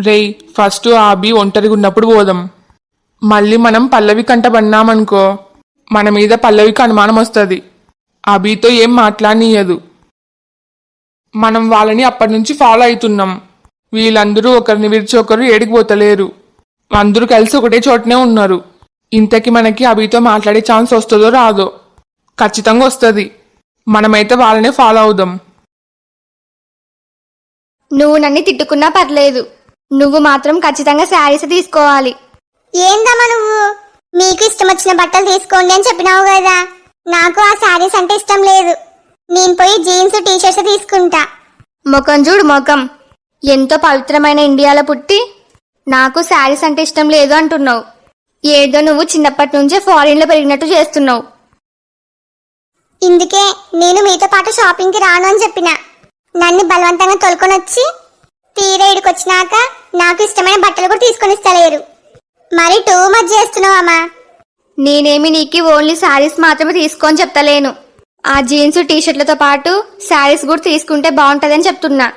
రేయ్ ఫస్ట్ ఆబి ఒంటరిగా ఉన్నప్పుడు పోదాం. మళ్ళీ మనం పల్లవి కంట పడినామనుకో మన మీద పల్లవికి అనుమానం వస్తుంది. అభితో ఏం మాట్లాడనీయదు. మనం వాళ్ళని అప్పటి నుంచి ఫాలో అవుతున్నాం. వీళ్ళందరూ ఒకరిని విడిచి ఒకరు ఏడికిపోతలేరు. అందరూ కలిసి ఒకటే చోటనే ఉన్నారు. ఇంతకీ మనకి అభితో మాట్లాడే ఛాన్స్ వస్తుందో రాదో? ఖచ్చితంగా వస్తుంది. మనమైతే వాళ్ళనే ఫాలో అవుదాం. నువ్వు నన్ను తిట్టుకున్నా పర్లేదు, నువ్వు మాత్రం ఖచ్చితంగా శారీస్ తీసుకోవాలి. ఏందమ్మా నువ్వు? మీకు ఇష్టం వచ్చిన బట్టలు తీసుకోండి అని చెప్పినావు కదా. నాకు ఆ శారీస్ అంటే ఇష్టం లేదు. నేను పోయి జీన్స్ టీషర్ట్స్ తీసుకుంటా. ముఖం చూడు ముఖం, ఎంతో పవిత్రమైన ఇండియాలో పుట్టి నాకు శారీస్ అంటే ఇష్టం లేదు అంటున్నావు. ఏదో నువ్వు చిన్నప్పటి నుంచే ఫారిన్ లో పెరిగినట్టు చేస్తున్నావు. ఇందుకే నేను మీతో పాటు షాపింగ్ కి రాను అని చెప్పిన. నన్ను బలవంతంగా తోలుకొని వచ్చి తీరా ఇడికొచ్చినాక నాకు ఇష్టమైన బట్టలు కూడా తీసుకొని ఇస్తలేరు. మరి టూ మచ్ చేస్తున్నావమ్మా. నేనేమి నీకు ఓన్లీ శారీస్ మాత్రమే తీసుకొని చెప్తలేను, ఆ జీన్స్ టీషర్ట్లతో పాటు శారీస్ కూడా తీసుకుంటే బాగుంటదని చెప్తున్నా.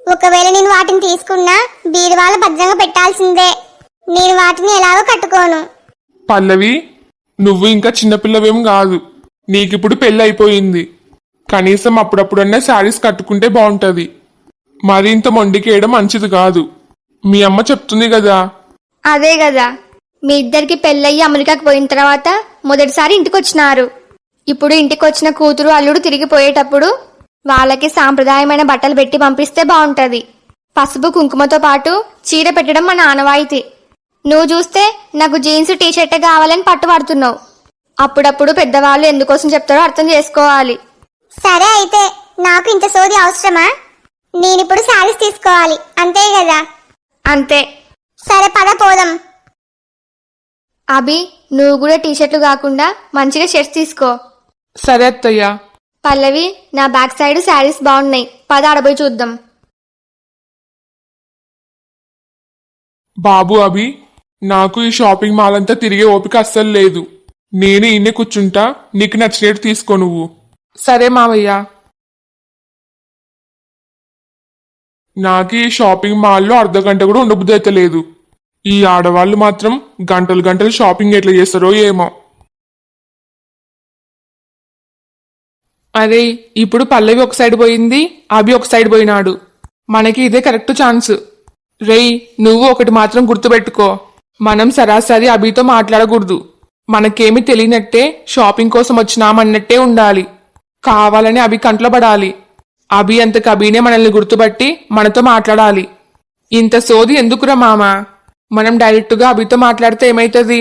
ఒకవేళ నేను వాటిని తీసుకున్నా బీరువాల భద్రంగా పెట్టాల్సిందే. నేను వాటిని ఎలాగో కట్టుకోను. పల్లవి, నువ్వు ఇంకా చిన్నపిల్లవేం కాదు. నీకిప్పుడు పెళ్ళి అయిపోయింది. కనీసం అప్పుడప్పుడన్నా శారీస్ కట్టుకుంటే బాగుంటది. మరింత మొండికేయడం మంచిది కాదు. మీ అమ్మ చెప్తుంది కదా. అదే కదా, మీ ఇద్దరికి పెళ్ళయ్యి అమెరికాకి పోయిన తర్వాత మొదటిసారి ఇంటికి వచ్చినారు. ఇప్పుడు ఇంటికి వచ్చిన కూతురు అల్లుడు తిరిగిపోయేటప్పుడు వాళ్ళకి సాంప్రదాయమైన బట్టలు పెట్టి పంపిస్తే బాగుంటది. పసుపు కుంకుమతో పాటు చీర పెట్టడం మన ఆనవాయితీ. నువ్వు చూస్తే నాకు జీన్స్ టీషర్ట్ కావాలని పట్టుబడుతున్నావు. అప్పుడప్పుడు పెద్దవాళ్ళు ఎందుకోసం చెప్తారో అర్థం చేసుకోవాలి. సరే అయితే నాకు ఇంత సోది అవసరమా? నేనిప్పుడు శారీస్ తీసుకోవాలి అంతే కదా? అంతే. సరే పద పోదాం. అభి, నువ్వు కూడా టీషర్ట్లు కాకుండా మంచిగా షర్ట్స్ తీసుకో. సరే అత్తయ్య. పల్లవి, నా బ్యాక్ సైడ్ శారీస్ బాగున్నాయి, పద ఆడబోయి చూద్దాం. బాబు అభి, నాకు ఈ షాపింగ్ మాల్ అంతా తిరిగే ఓపిక అస్సలు లేదు. నేను ఇన్నే కూర్చుంటా, నీకు నచ్చినట్టు తీసుకో నువ్వు. సరే మావయ్య. నాకు ఈ షాపింగ్ మాల్లో అర్ధగంట కూడా ఉండబుద్ధి అయితే లేదు. ఈ ఆడవాళ్ళు మాత్రం గంటలు గంటలు షాపింగ్ ఎట్లా చేస్తారో ఏమో. అరే, ఇప్పుడు పల్లవి ఒక సైడ్ పోయింది, అభి ఒక సైడ్ పోయినాడు. మనకి ఇదే కరెక్ట్ ఛాన్స్. రేయ్, నువ్వు ఒకటి మాత్రం గుర్తుపెట్టుకో, మనం సరాసరి అభితో మాట్లాడకూడదు. మనకేమి తెలియనట్టే షాపింగ్ కోసం వచ్చినామన్నట్టే ఉండాలి. కావాలని అభి కంట్లో పడాలి. అభి అంతకు అభినే మనల్ని గుర్తుపట్టి మనతో మాట్లాడాలి. ఇంత సోది ఎందుకురా మామ? మనం డైరెక్ట్గా అభితో మాట్లాడితే ఏమైతుంది?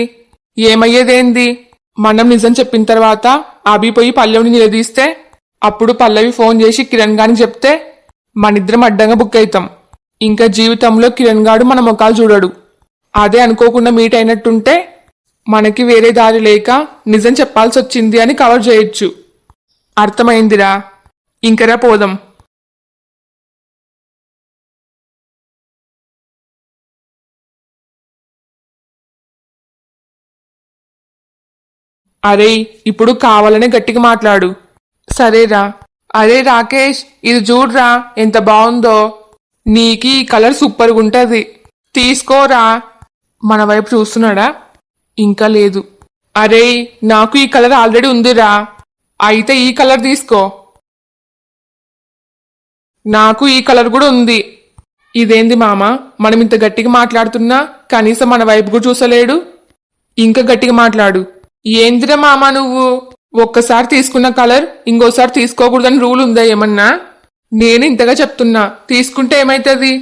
ఏమయ్యేదేంది? మనం నిజం చెప్పిన తర్వాత అభి పోయి పల్లవిని నిలదీస్తే అప్పుడు పల్లవి ఫోన్ చేసి కిరణ్ గాని చెప్తే మనిద్దరం అడ్డంగా బుక్ అవుతాం. ఇంకా జీవితంలో కిరణ్ గాడు మన ముఖాలు చూడడు. అదే అనుకోకుండా మీట్ అయినట్టుంటే మనకి వేరే దారి లేక నిజం చెప్పాల్సి వచ్చింది అని కవర్ చేయొచ్చు. అర్థమైందిరా? ఇంకరా పోదాం. అరే, ఇప్పుడు కావాలనే గట్టిగా మాట్లాడు. సరేరా. అరే రాకేష్, ఇది చూడ్రా ఎంత బాగుందో. నీకి ఈ కలర్ సూపర్గా ఉంటది, తీసుకోరా. మన వైపు చూస్తున్నాడా? ఇంకా లేదు. అరే, నాకు ఈ కలర్ ఆల్రెడీ ఉందిరా. అయితే ఈ కలర్ తీసుకో. నాకు ఈ కలర్ కూడా ఉంది. ఇదేంది మామ, మనం ఇంత గట్టిగా మాట్లాడుతున్నా కనీసం మన వైపు కూడా చూసలేడు. ఇంకా గట్టిగా మాట్లాడు. ఏందిరా మామ నువ్వు? ఒక్కసారి తీసుకున్న కలర్ ఇంకోసారి తీసుకోకూడదని రూల్ ఉందా ఏమన్నా? నేను ఇంతగా చెప్తున్నా, తీసుకుంటే ఏమైతుంది?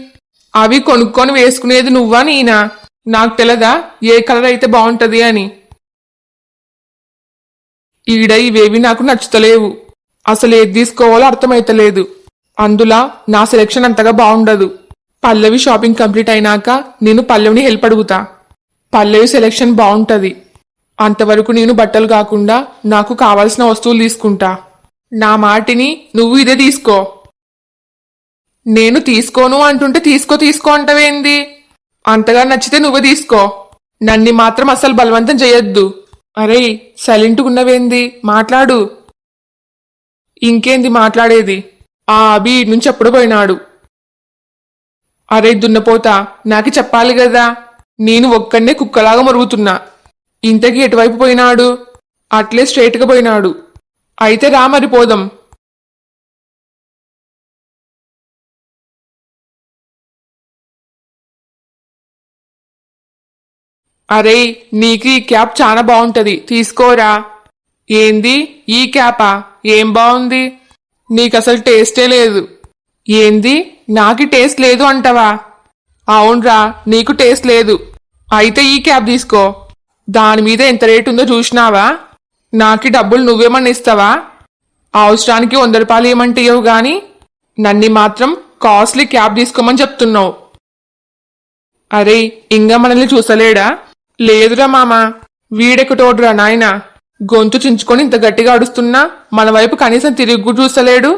అవి కొనుక్కొని వేసుకునేది నువ్వా నేనా? నాకు తెలదా ఏ కలర్ అయితే బాగుంటది అని? ఈడ ఇవేవి నాకు నచ్చుతలేవు. అసలు ఏది తీసుకోవాలో అర్థమైతలేదు. అందులో నా సెలెక్షన్ అంతగా బాగుండదు. పల్లవి షాపింగ్ కంప్లీట్ అయినాక నేను పల్లవిని హెల్ప్ అడుగుతా. పల్లవి సెలెక్షన్ బాగుంటది. అంతవరకు నేను బట్టలు కాకుండా నాకు కావాల్సిన వస్తువులు తీసుకుంటా. నా మాటిని నువ్వు ఇదే తీసుకో. నేను తీసుకోను అంటుంటే తీసుకో అంటవేంది? అంతగా నచ్చితే నువ్వే తీసుకో. నన్ని మాత్రం అస్సలు బలవంతం చేయొద్దు. అరే, సైలెంట్గా ఉన్నవేంది? మాట్లాడు. ఇంకేంది మాట్లాడేది? ఆ అభి నుంచి ఎప్పుడు పోయినాడు. అరే దున్నపోతా నాకు చెప్పాలి కదా. నేను ఒక్కనే కుక్కలాగా మరుగుతున్నా. ఇంతకీ ఎటువైపు పోయినాడు? అట్లే స్ట్రైట్గా పోయినాడు. అయితే రా మరి పోదాం. అరే నీకు ఈ క్యాప్ చాలా బాగుంటది, తీసుకోరా. ఏంది ఈ క్యాపా? ఏం బాగుంది? నీకసలు టేస్టే లేదు. ఏంది నాకి టేస్ట్ లేదు అంటవా? అవునరా, నీకు టేస్ట్ లేదు. అయితే ఈ క్యాప్ తీసుకో. దాని మీద ఎంత రేటు ఉందో చూసినావా? నాకి డబ్బులు నువ్వేమన్నా ఇస్తావా? అవసరానికి 100 రూపాయలు ఏమంటే ఇవ్వవు గాని నన్ని మాత్రం కాస్ట్లీ క్యాప్ తీసుకోమని చెప్తున్నావు. అరే ఇంకా మనల్ని చూసలేడా? లేదురా మామ, వీడెక్కటోడురా నాయన. గొంతు చించుకొని ఇంత గట్టిగా అడుస్తున్నా మన వైపు కనీసం తిరిగి చూసలేడు.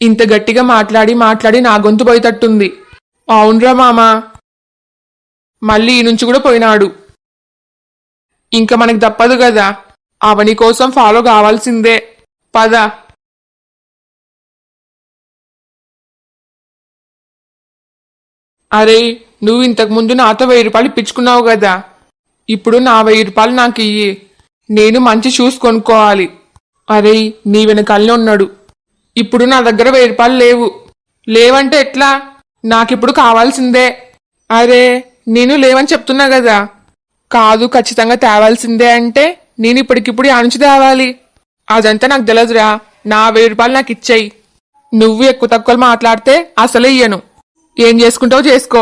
ఇంత గట్టిగా మాట్లాడి మాట్లాడి నా గొంతు పోయేటట్టుంది. అవునరా మామ, మళ్ళీ ఈ నుంచి కూడా పోయినాడు. ఇంకా మనకి తప్పదు కదా, అవని కోసం ఫాలో కావాల్సిందే. పద. అరే నువ్వు ఇంతకుముందు నాతో 1000 రూపాయలు ఇప్పించుకున్నావు కదా, ఇప్పుడు నా 1000 రూపాయలు నాకు ఇయ్యి. నేను మంచి షూస్ కొనుక్కోవాలి. అరే నీ వెనకాలనే ఉన్నాడు. ఇప్పుడు నా దగ్గర 1000 రూపాయలు లేవు. లేవంటే ఎట్లా? నాకిప్పుడు కావాల్సిందే. అరే నేను లేవని చెప్తున్నా కదా. కాదు ఖచ్చితంగా తేవాల్సిందే అంటే నేను ఇప్పటికిప్పుడు ఆ నుంచి తేవాలి. అదంతా నాకు తెలియదురా. నా 1000 రూపాయలు నాకు ఇచ్చేయి. నువ్వు ఎక్కువ తక్కువ మాట్లాడితే అసలే ఇయ్యను. ఏం చేసుకుంటావో చేసుకో.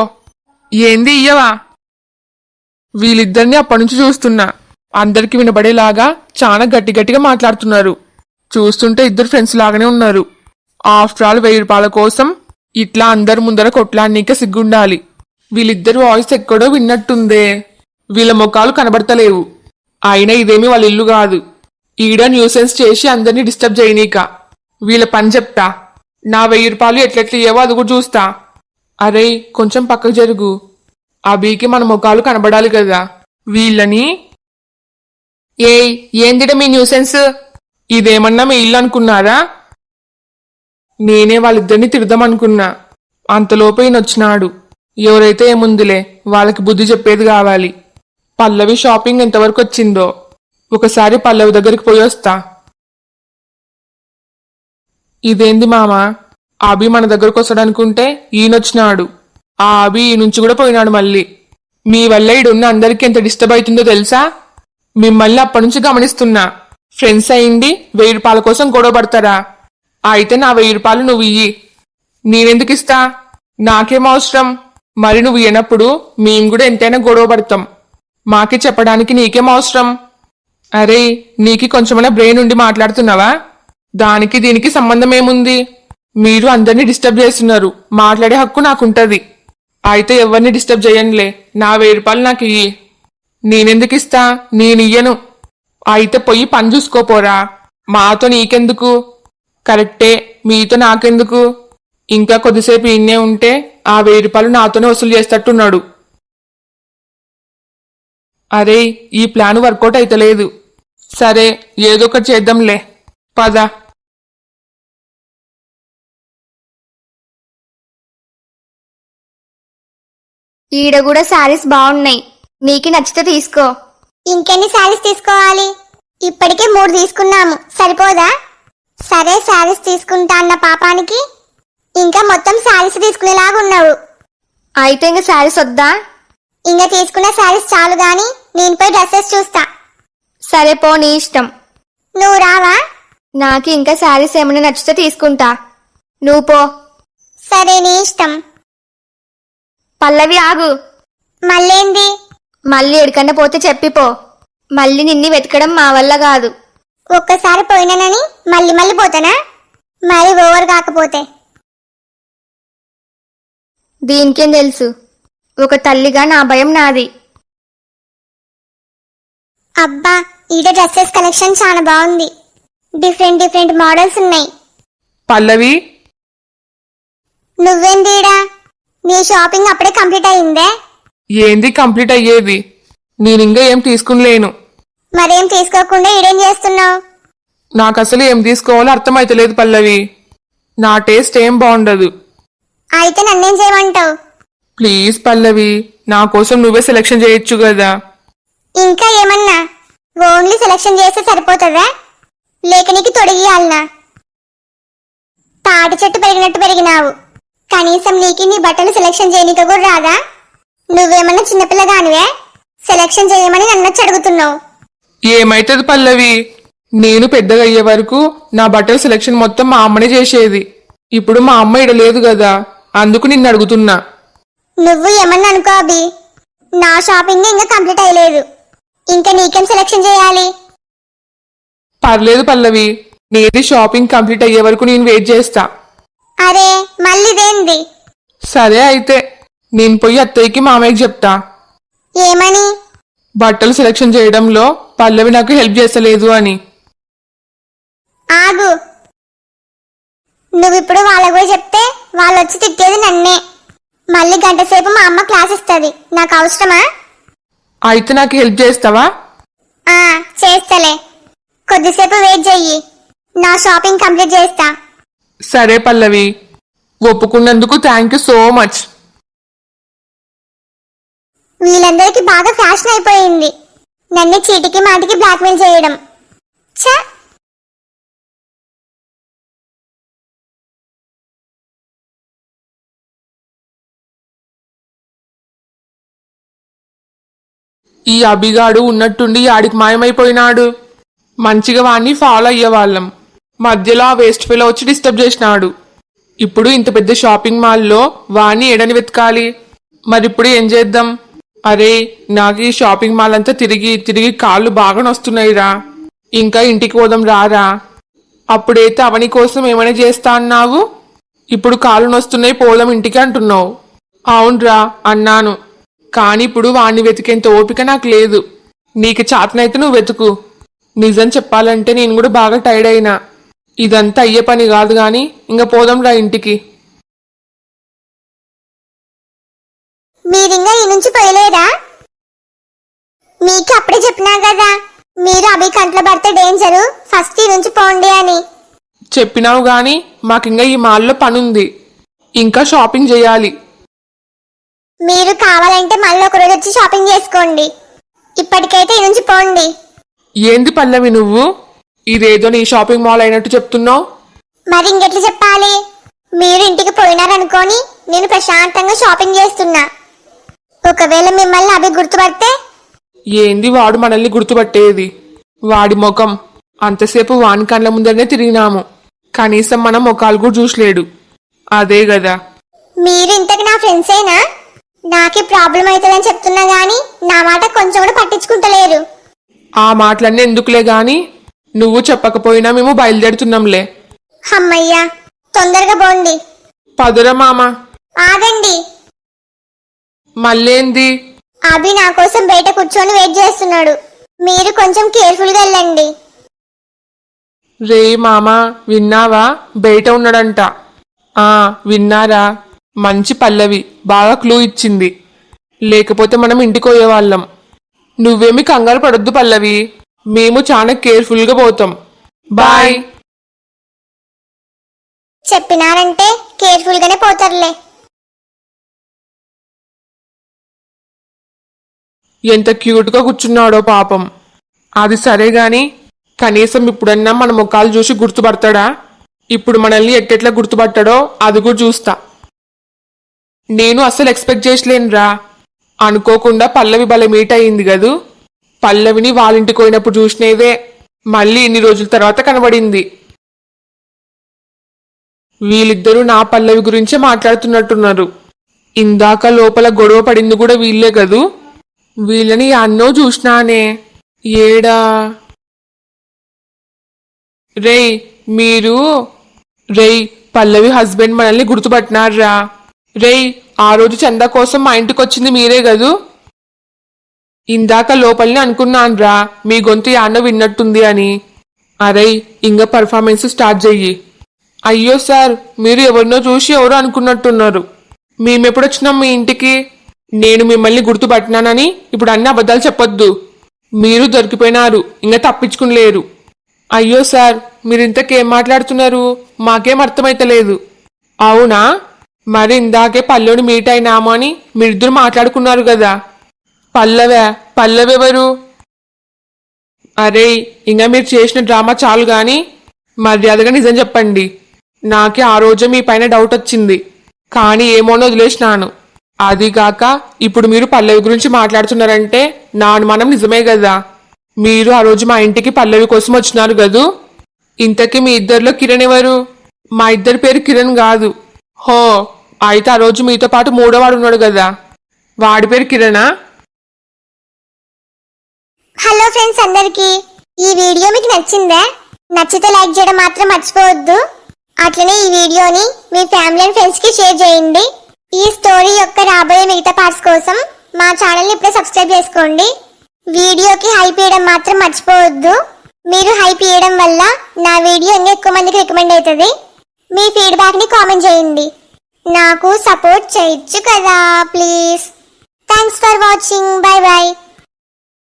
ఏంది ఇయ్యవా? వీళ్ళిద్దరిని అప్పటి నుంచి చూస్తున్నా. అందరికి వినబడేలాగా చాలా గట్టి గట్టిగా మాట్లాడుతున్నారు. చూస్తుంటే ఇద్దరు ఫ్రెండ్స్ లాగానే ఉన్నారు. ఆఫ్టర్ ఆల్ 1000 రూపాయల కోసం ఇట్లా అందరి ముందర కొట్లాడనీకే సిగ్గుండాలి. వీళ్ళిద్దరు వాయిస్ ఎక్కడో విన్నట్టుందే. వీళ్ళ ముఖాలు కనబడతలేవు. అయినా ఇదేమీ వాళ్ళ ఇల్లు కాదు. ఈడ న్యూసెన్స్ చేసి అందరినీ డిస్టర్బ్ చేయనీక. వీళ్ళ పని చెప్తా. నా 1000 రూపాయలు ఎట్లెట్లు ఇయ్యవో అది కూడా చూస్తా. అరే కొంచెం పక్కకు జరుగు. అబీకి మన ముఖాలు కనబడాలి కదా. వీళ్ళని ఏయ్ ఏందిట మీ న్యూసెన్స్? ఇదేమన్నా మీ ఇల్లు అనుకున్నారా? నేనే వాళ్ళిద్దరిని తిడదామనుకున్నా. అంతలోపు ఈయనొచ్చినాడు. ఎవరైతే ఏముందిలే, వాళ్ళకి బుద్ధి చెప్పేది కావాలి. పల్లవి షాపింగ్ ఎంతవరకు వచ్చిందో ఒకసారి పల్లవి దగ్గరికి పోయి వస్తా. ఇదేంది మామ, అభి మన దగ్గరకు వస్తాడనుకుంటే ఈయనొచ్చినాడు. ఆ అభి ఈ నుంచి కూడా పోయినాడు మళ్ళీ. మీ వల్ల ఈడున్న అందరికీ ఎంత డిస్టర్బ్ అవుతుందో తెలుసా? మిమ్మల్ని అప్పటి నుంచి గమనిస్తున్నా. ఫ్రెండ్స్ అయింది 1000 రూపాయల కోసం గొడవ పడతారా? అయితే నా 1000 రూపాయలు నువ్వు ఇయ్యి. నేనెందుకు ఇస్తా? నాకేం అవసరం? మరి నువ్వు ఇయ్యనప్పుడు మేము కూడా ఎంతైనా గొడవ పడతాం. మాకే చెప్పడానికి నీకేం అవసరం? అరే నీకి కొంచెమైనా బ్రెయిన్ ఉండి మాట్లాడుతున్నావా? దానికి దీనికి సంబంధం ఏముంది? మీరు అందరినీ డిస్టర్బ్ చేస్తున్నారు. మాట్లాడే హక్కు నాకుంటది. అయితే ఎవరిని డిస్టర్బ్ చేయనులే. నా 1000 రూపాయలు నాకు ఇయ్యి. నేనెందుకు ఇస్తా? నేనియ్యను. అయితే పొయ్యి పని చూసుకోపోరా. మాతో నీకెందుకు? కరెక్టే, మీతో నాకెందుకు? ఇంకా కొద్దిసేపు ఇన్నే ఉంటే ఆ 1000 రూపాయలు నాతోనే వసూలు చేస్తట్టున్నాడు. అరే ఈ ప్లాన్ వర్కౌట్ అయితలేదు. సరే ఏదో ఒకటి చేద్దాంలే. పద. ఈడ కూడా శారీస్ బాగున్నాయి. నీకు నచ్చితే తీసుకో. ఇంకెన్ని శారీస్ తీసుకోవాలి? ఇప్పటికే 3 తీసుకున్నాము, సరిపోదా? సరే శారీస్ తీసుకుంటా అన్న పాపానికి ఇంకా మొత్తం శారీస్ తీసుకునేలాగా ఉన్నావు. అయితే ఇంక శారీస్ వద్దా? ఇంకా తీసుకున్న శారీస్ చాలు గాని నేను పోయి డ్రెస్సెస్ చూస్తా. సరే పో, నీ ఇష్టం. నువ్వు రావా? నాకు ఇంకా శారీస్ ఏమైనా నచ్చితే తీసుకుంటా. నువ్వు పో. సరే నీ ఇష్టం. పల్లవి ఆగు. మళ్ళేంది? మళ్ళీ ఎక్కడికన్నా పోతే చెప్పిపో. మళ్ళీ నిన్ని వెతకడం మా వల్ల కాదు. ఒక్కసారి పోయినానని మళ్ళీ మళ్ళీ పోతానా? మరి ఓవర్ కాకపోతే. దీనికేం తెలుసు? ఒక తల్లిగా నా భయం నాది. అబ్బా ఈడ డ్రెస్సెస్ కలెక్షన్ చాలా బాగుంది. డిఫరెంట్ డిఫరెంట్ మోడల్స్ ఉన్నాయి. పల్లవి నువ్వేందీడా? నీ షాపింగ్ అప్పుడే కంప్లీట్ అయిందే? ఏంది కంప్లీట్ అయ్యేది? నేనింకా ఏం తీసుకునిలేను. మరేం తీసుకోకుండా ఈడేం చేస్తున్నావు? నాకు అసలు ఏం తీసుకోవాలో అర్థమైతలేదు పల్లవి. నా టేస్ట్ ఏం బాగుండదు. అయితే నన్నేం చేయమంటావు? ప్లీజ్ పల్లవి, నా కోసం నువ్వే సెలెక్షన్ చేయొచ్చు కదా. ఇంకా ఏమన్నా ఓన్లీ సెలెక్షన్ చేస్తే సరిపోతుందా లేక నీకు తొడిగియాలనా? తాటి చెట్టు పెరిగినట్టు పెరిగినావు, కనీసం నీకు నీ బట్టలు సెలెక్షన్ చేయనీక కూడా రాదా? నువ్వేమన్నా చిన్నపిల్లగానివే సెలెక్షన్ చేయమని నన్నొచ్చి అడుగుతున్నావు. ఏమైతుంది పల్లవి, నేను పెద్దగా అయ్యే వరకు నా బట్టల సెలెక్షన్ మొత్తం మా అమ్మనే చేసేది. ఇప్పుడు మా అమ్మ ఇడ లేదు కదా, అందుకు నిన్ను అడుగుతున్నా. నువ్వు ఏమన్నా అనుకో అభి, నా షాపింగ్ ఇంకా కంప్లీట్ అయ్యలేదు, ఇంకా నీకేం సెలెక్షన్ చేయాలి? పర్లేదు పల్లవి, నేది షాపింగ్ కంప్లీట్ అయ్యే వరకు నేను వెయిట్ చేస్తా. అరే మళ్ళీదేంది? సరే అయితే నేను పోయి అత్తయ్యకి మామయ్యకి చెప్తా. ఏమని? బట్టలు సెలెక్షన్ చేయడంలో పల్లవి నాకు హెల్ప్ చేస్తలేదు అని. ఆగు, నువ్విప్పుడు వాళ్ళకు పోయి చెప్తే వాళ్ళు వచ్చి తిట్టేది నన్నే. మళ్ళీ గంట సేపు మా అమ్మ క్లాస్ ఇస్తుంది, నాకు అవసరమా? అయితే నాకు హెల్ప్ చేస్తావా? ఆ చేస్తలే, కొద్దిసేపు వెయిట్ చెయ్యి, నా షాపింగ్ కంప్లీట్ చేస్తా. సరే పల్లవి, ఒప్పుకున్నందుకు థ్యాంక్ యూ సో మచ్. వీళ్ళందరికీ బాగా ఫ్యాషన్ అయిపోయింది నన్ను చీటికి మాటికి బ్లాక్మెయిల్ చేయడం. ఛ! ఈ అభిగాడు ఉన్నట్టుండి ఆడికి మాయమైపోయినాడు. మంచిగా వాణ్ణి ఫాలో అయ్యేవాళ్ళం, మధ్యలో ఆ వేస్ట్ ఫెలో వచ్చి డిస్టర్బ్ చేసినాడు. ఇప్పుడు ఇంత పెద్ద షాపింగ్ మాల్లో వాణ్ణి ఎడని వెతకాలి, మరిప్పుడు ఏం చేద్దాం? అరే, నాకు ఈ షాపింగ్ మాల్ అంతా తిరిగి తిరిగి కాళ్ళు బాగా నొస్తున్నాయిరా, ఇంకా ఇంటికి పోదాం రారా. అప్పుడైతే అవని కోసం ఏమైనా చేస్తా అన్నావు, ఇప్పుడు కాళ్ళు నొస్తున్నాయి పోదాం ఇంటికి అంటున్నావు. అవునరా అన్నాను, కాని ఇప్పుడు వాణ్ణి వెతికేంత ఓపిక నాకు లేదు. నీకు చేతనైతే నువ్వు వెతుకు. నిజం చెప్పాలంటే నేను కూడా బాగా టైర్డ్ అయినా. ఇదంతా అయ్యే పని కాదు గాని ఇంకా పోదాంరా ఇంటికి. మీరింగా ఈ నుంచి పోయలేదా? మీకు అప్పుడే చెప్పినా కదా, మీరు అభి కంట్లో పడితే డేంజరు, ఫస్ట్ ఈ నుంచి పోండి అని. చెప్పినావు గాని మాకింకా ఈ మాల్లో పనుంది, ఇంకా షాపింగ్ చేయాలి. మీరు కావాలంటే మళ్ళీ ఒక రోజు వచ్చి షాపింగ్ చేసుకోండి, ఇప్పటికైతే ఈ నుంచి పోండి. ఏంది పల్లవి నువ్వు, ఇదేదో నీ షాపింగ్ మాల్ అయినట్టు చెప్తున్నావు? మరి ఇంకెట్లా చెప్పాలి? మీరు ఇంటికి పోయినారనుకోని నేను ప్రశాంతంగా షాపింగ్ చేస్తున్నా. ఒకవేళ మిమ్మల్ని అభి గుర్తుపడితే? ఏంది వాడు మనల్ని గుర్తుపట్టేది? వాడి ముఖం, అంతసేపు వాని కళ్ళ ముందరనే తిరిగినాము, కనీసం మనం ముఖాలు కూడా చూసలేడు. అదే కదా. మీరు ఇంతకు నా ఫ్రెండ్సేనా? నాకే ప్రాబ్లం అవుతుందని చెప్తున్నా గానీ నా మాట కొంచెం కూడా పట్టించుకుంటలేరు. ఆ మాటలన్నీ ఎందుకులే గాని, నువ్వు చెప్పకపోయినా మేము బయలుదేరుతున్నాంలే. అమ్మయ్యా, తొందరగా పోండి. పదురా మామ. ఆగండి, మళ్ళేంది? అభి నా కోసం బయట కూర్చొని వెయిట్ చేస్తున్నాడు, మీరు కొంచెం కేర్ఫుల్ గా వెళ్ళండి. రే మామ, విన్నావా? బయట ఉన్నాడంట. ఆ విన్నారా, మంచి పల్లవి బాగా క్లూ ఇచ్చింది, లేకపోతే మనం ఇంటికి పోయేవాళ్ళం. నువ్వేమి కంగారు పడొద్దు పల్లవి, మేము చాలా కేర్ఫుల్ గా పోతాం. బాయ్. చెప్పినారంటే కేర్ఫుల్ గానే పోతారులే. ఎంత క్యూట్ గా కూర్చున్నాడో పాపం. అది సరే గాని కనీసం ఇప్పుడన్నా మన ముఖాలు చూసి గుర్తుపడతాడా? ఇప్పుడు మనల్ని ఎట్టెట్లా గుర్తుపట్టాడో అది కూడా చూస్తా. నేను అస్సలు ఎక్స్పెక్ట్ చేసలేనురా, అనుకోకుండా పల్లవి భలే మీట్ అయింది కదూ. పల్లవిని వాళ్ళింటికి పోయినప్పుడు చూసినేదే మళ్ళీ ఇన్ని రోజుల తర్వాత కనబడింది. వీళ్ళిద్దరూ నా పల్లవి గురించే మాట్లాడుతున్నట్టున్నారు. ఇందాక లోపల గొడవ పడింది కూడా వీళ్ళే కదూ. వీళ్ళని అన్నో చూసినానే, ఏడా? రేయ్ మీరు, రేయ్ పల్లవి హస్బెండ్ మనల్ని గుర్తుపట్టినారా? రేయ్, ఆ రోజు చందా కోసం మా ఇంటికి వచ్చింది మీరే కదూ. ఇందాక లోపలిని అనుకున్నాన్రా మీ గొంతు యాన్నో విన్నట్టుంది అని. అరే ఇంక పర్ఫార్మెన్స్ స్టార్ట్ చెయ్యి. అయ్యో సార్, మీరు ఎవరినో చూసి ఎవరో అనుకున్నట్టున్నారు. మేమెప్పుడొచ్చినాం మీ ఇంటికి? నేను మిమ్మల్ని గుర్తుపట్టినానని ఇప్పుడు అన్ని అబద్ధాలు చెప్పొద్దు. మీరు దొరికిపోయినారు, ఇంకా తప్పించుకునిలేరు. అయ్యో సార్, మీరింతకేం మాట్లాడుతున్నారు? మాకేం అర్థమైతలేదు. అవునా? మరి ఇందాకే పల్లెని మీట్ అయినాము అని మీరిద్దరు మాట్లాడుకున్నారు కదా. పల్లవెవరు? అరే ఇంకా మీరు చేసిన డ్రామా చాలు గాని మర్యాదగా నిజం చెప్పండి. నాకే ఆ రోజే మీ పైన డౌట్ వచ్చింది, కానీ ఏమోనో వదిలేసినాను. అదిగాక ఇప్పుడు మీరు పల్లవి గురించి మాట్లాడుతున్నారంటే నా అనుమానం నిజమే కదా. మీరు ఆ రోజు మా ఇంటికి పల్లవి కోసం వచ్చినారు కదూ. ఇంతకీ మీ ఇద్దరిలో కిరణ్ ఎవరు? మా ఇద్దరి పేరు కిరణ్ కాదు. హో, అయితే ఆ రోజు మీతో పాటు మూడోవాడు ఉన్నాడు కదా, వాడి పేరు కిరణా? హలో ఫ్రెండ్స్ అందరికి, ఈ వీడియో మీకు నచ్చిందా? నచ్చితే లైక్ చేయడం మాత్రం మర్చిపోవద్దు. అట్లనే ఈ వీడియోని మీ ఫ్యామిలీ అండ్ ఫ్రెండ్స్ కి షేర్ చేయండి. ఈ స్టోరీ యొక్క రాబోయే మిగతా పార్ట్స్ కోసం మా ఛానల్ ని ఇప్పుడే సబ్స్క్రైబ్ చేసుకోండి. వీడియోకి హైప్ చేయడం మాత్రం మర్చిపోవద్దు. మీరు హైప్ చేయడం వల్ల నా వీడియో ఇంకా ఎక్కువ మందికి రికమెండ్ అవుతుంది. మీ ఫీడ్బ్యాక్ ని కామెంట్ చేయండి. నాకు సపోర్ట్ చేయొచ్చు కదా please. Thanks for watching. By by.